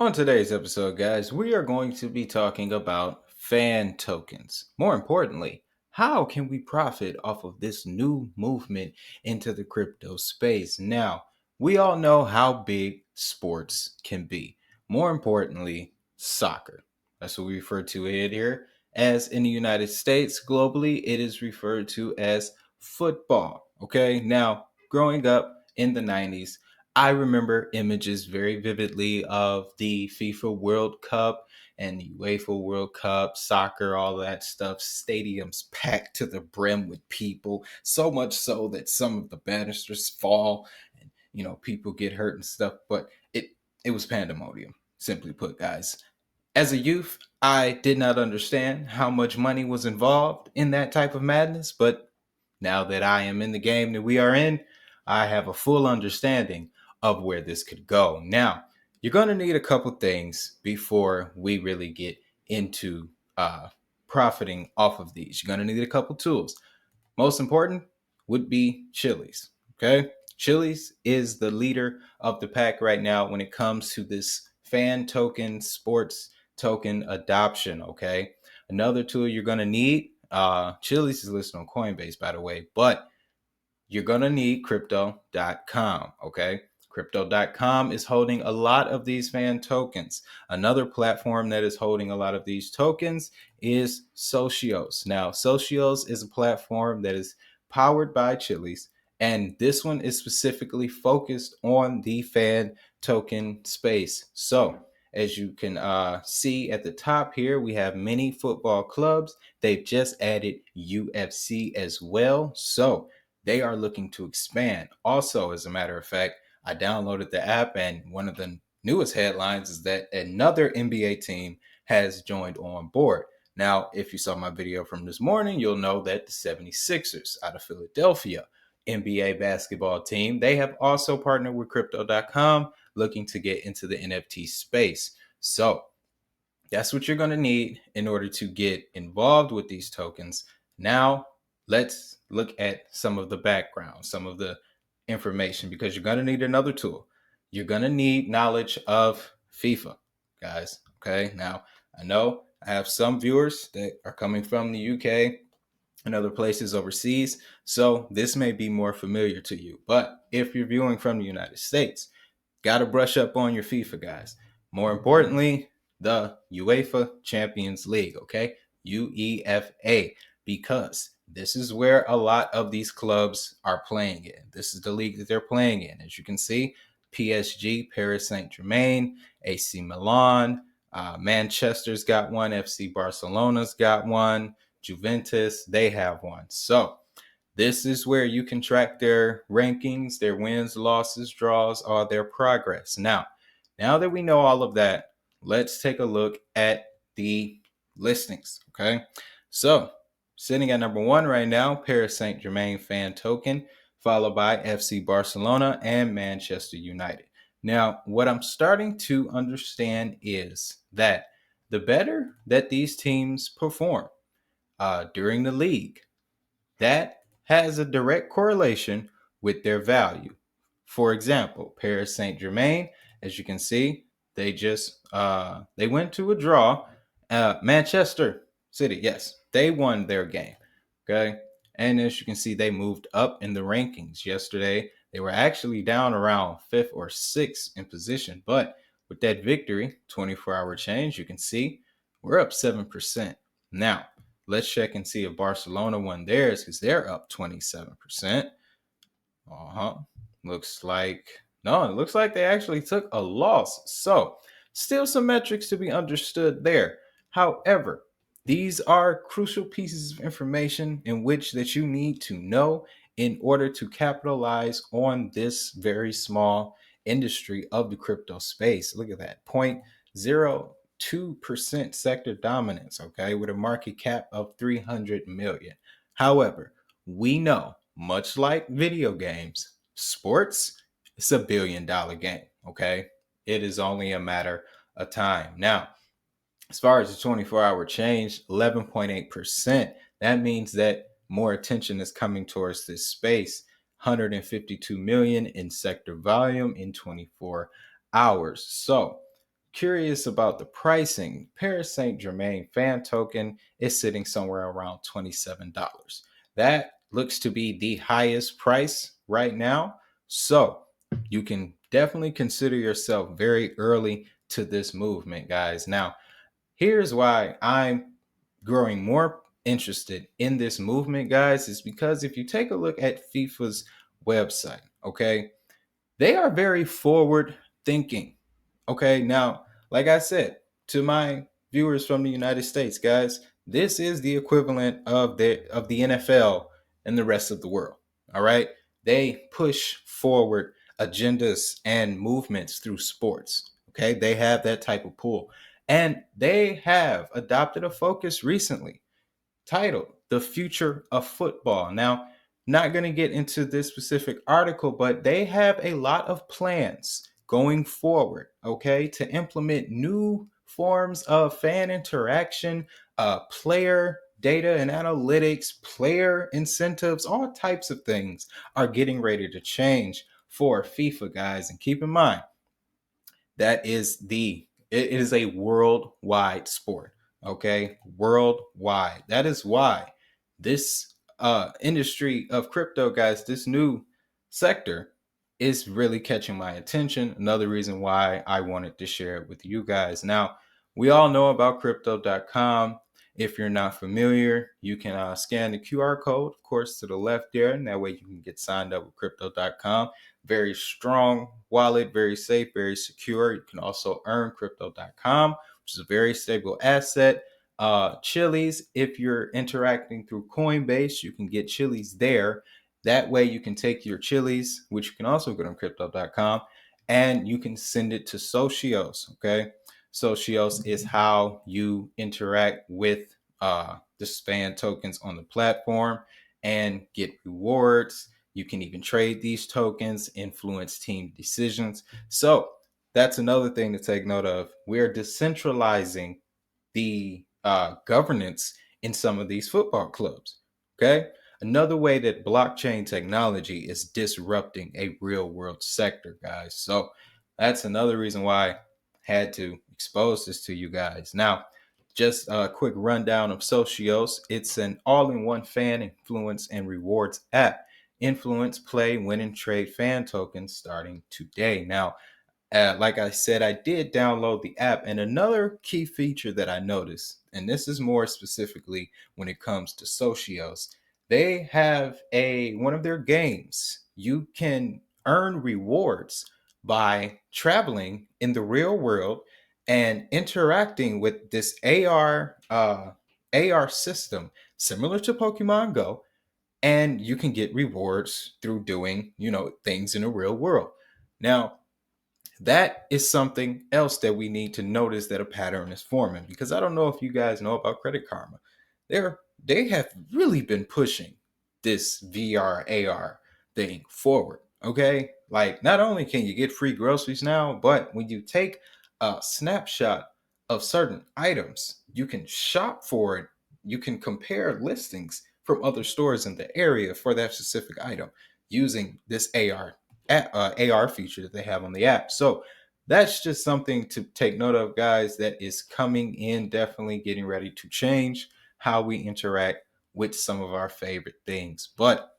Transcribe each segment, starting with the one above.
On today's episode, guys, we are going to be talking about fan tokens. More importantly, how can we profit off of this new movement into the crypto space? Now, we all know how big sports can be. More importantly, soccer. That's what we refer to it here as in the United States. Globally, it is referred to as football. Okay, now, growing up in the 90s, I remember images very vividly of the FIFA World Cup and the UEFA World Cup, soccer, all that stuff, stadiums packed to the brim with people, so much so that some of the banisters fall and people get hurt and stuff, but it was pandemonium, simply put, guys. As a youth, I did not understand how much money was involved in that type of madness, but now that I am in the game that we are in, I have a full understanding of where this could go. Now, you're going to need a couple things before we really get into profiting off of these. You're going to need a couple tools. Most important would be Chili's. Okay. Chili's is the leader of the pack right now when it comes to this fan token, sports token adoption. Okay. Another tool you're going to need, Chili's is listed on Coinbase, by the way, but you're going to need crypto.com. Okay. Crypto.com is holding a lot of these fan tokens. Another platform that is holding a lot of these tokens is Socios. Now, Socios is a platform that is powered by Chili's, and this one is specifically focused on the fan token space. So, as you can see at the top here, we have many football clubs. They've just added UFC as well. So, they are looking to expand. Also, as a matter of fact, I downloaded the app, and one of the newest headlines is that another NBA team has joined on board. Now, if you saw my video from this morning, you'll know that the 76ers out of Philadelphia NBA basketball team, they have also partnered with crypto.com looking to get into the NFT space. So that's what you're going to need in order to get involved with these tokens. Now, let's look at some of the background, some of the information, because you're going to need another tool. You're going to need knowledge of FIFA, guys. Okay. Now, I know I have some viewers that are coming from the UK and other places overseas, so this may be more familiar to you. But if you're viewing from the United States, got to brush up on your FIFA, guys. More importantly, the UEFA Champions League, okay? UEFA, because this is where a lot of these clubs are playing in. This is the league that they're playing in. As you can see, PSG, Paris Saint-Germain, AC Milan, Manchester's got one, FC Barcelona's got one, Juventus, they have one. So this is where you can track their rankings, their wins, losses, draws, all their progress. Now that we know all of that, let's take a look at the listings. Okay. So sitting at number one right now, Paris Saint-Germain fan token, followed by FC Barcelona and Manchester United. Now, what I'm starting to understand is that the better that these teams perform during the league, that has a direct correlation with their value. For example, Paris Saint-Germain, as you can see, they went to a draw. Manchester City, yes, they won their game. Okay. And as you can see, they moved up in the rankings yesterday. They were actually down around fifth or sixth in position. But with that victory, 24-hour change, you can see we're up 7%. Now, let's check and see if Barcelona won theirs, because they're up 27%. Looks like, no, it looks like they actually took a loss. So still some metrics to be understood there. However, these are crucial pieces of information in which that you need to know in order to capitalize on this very small industry of the crypto space. Look at that, 0.02% sector dominance, okay, with a market cap of 300 million. However, we know, much like video games, sports, it's a $1 billion game, okay? It is only a matter of time. Now, as far as the 24-hour change, 11.8%, that means that more attention is coming towards this space. 152 million in sector volume in 24 hours. So curious about the pricing, Paris Saint Germain fan token is sitting somewhere around $27. That looks to be the highest price right now. So you can definitely consider yourself very early to this movement, guys. Now, here's why I'm growing more interested in this movement, guys, is because if you take a look at FIFA's website, okay, they are very forward thinking. Okay, now, like I said to my viewers from the United States, guys, this is the equivalent of the NFL and the rest of the world. All right, they push forward agendas and movements through sports. Okay, they have that type of pull, and they have adopted a focus recently titled The Future of Football. Now, not going to get into this specific article, but they have a lot of plans going forward, okay, to implement new forms of fan interaction, player data and analytics, player incentives, all types of things are getting ready to change for FIFA, guys. And keep in mind, it is a worldwide sport. Okay, worldwide. That is why this industry of crypto, guys, this new sector is really catching my attention. Another reason why I wanted to share it with you guys. Now, we all know about crypto.com. If you're not familiar, you can scan the QR code, of course, to the left there, and that way you can get signed up with crypto.com. Very strong wallet, very safe, very secure. You can also earn crypto.com, which is a very stable asset. Chiliz, if you're interacting through Coinbase, you can get Chiliz there. That way you can take your Chiliz, which you can also get on crypto.com, and you can send it to Socios. Okay. Socios is how you interact with the fan tokens on the platform and get rewards. You can even trade these tokens, influence team decisions. So that's another thing to take note of. We're decentralizing the governance in some of these football clubs. Okay. Another way that blockchain technology is disrupting a real world sector, guys. So that's another reason why I had to expose this to you guys. Now, just a quick rundown of Socios. It's an all-in-one fan influence and rewards app. Influence, play, win, and trade fan tokens starting today. Now, like I said, I did download the app, and another key feature that I noticed, and this is more specifically when it comes to Socios, they have one of their games. You can earn rewards by traveling in the real world and interacting with this AR system similar to Pokemon Go, and you can get rewards through doing things in the real world. Now, that is something else that we need to notice, that a pattern is forming, because I don't know if you guys know about Credit Karma. They have really been pushing this VR AR thing forward. Okay, like, not only can you get free groceries now, but when you take a snapshot of certain items, you can shop for it. You can compare listings from other stores in the area for that specific item using this AR feature that they have on the app. So that's just something to take note of, guys, that is coming in, definitely getting ready to change how we interact with some of our favorite things. But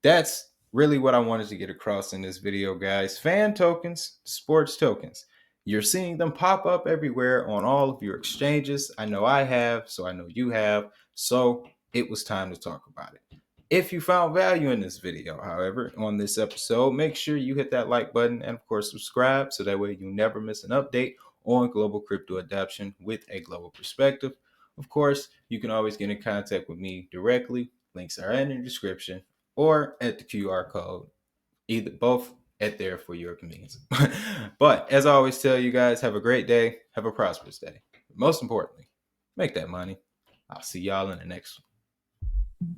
that's really what I wanted to get across in this video, guys. Fan tokens, sports tokens. You're seeing them pop up everywhere on all of your exchanges. I know I have, so I know you have. So it was time to talk about it. If you found value in this video, however, on this episode, make sure you hit that like button and, of course, subscribe so that way you never miss an update on global crypto adoption with a global perspective. Of course, you can always get in contact with me directly. Links are in the description or at the QR code, both at there for your convenience. But as I always tell you guys, have a great day, have a prosperous day. Most importantly, make that money. I'll see y'all in the next one.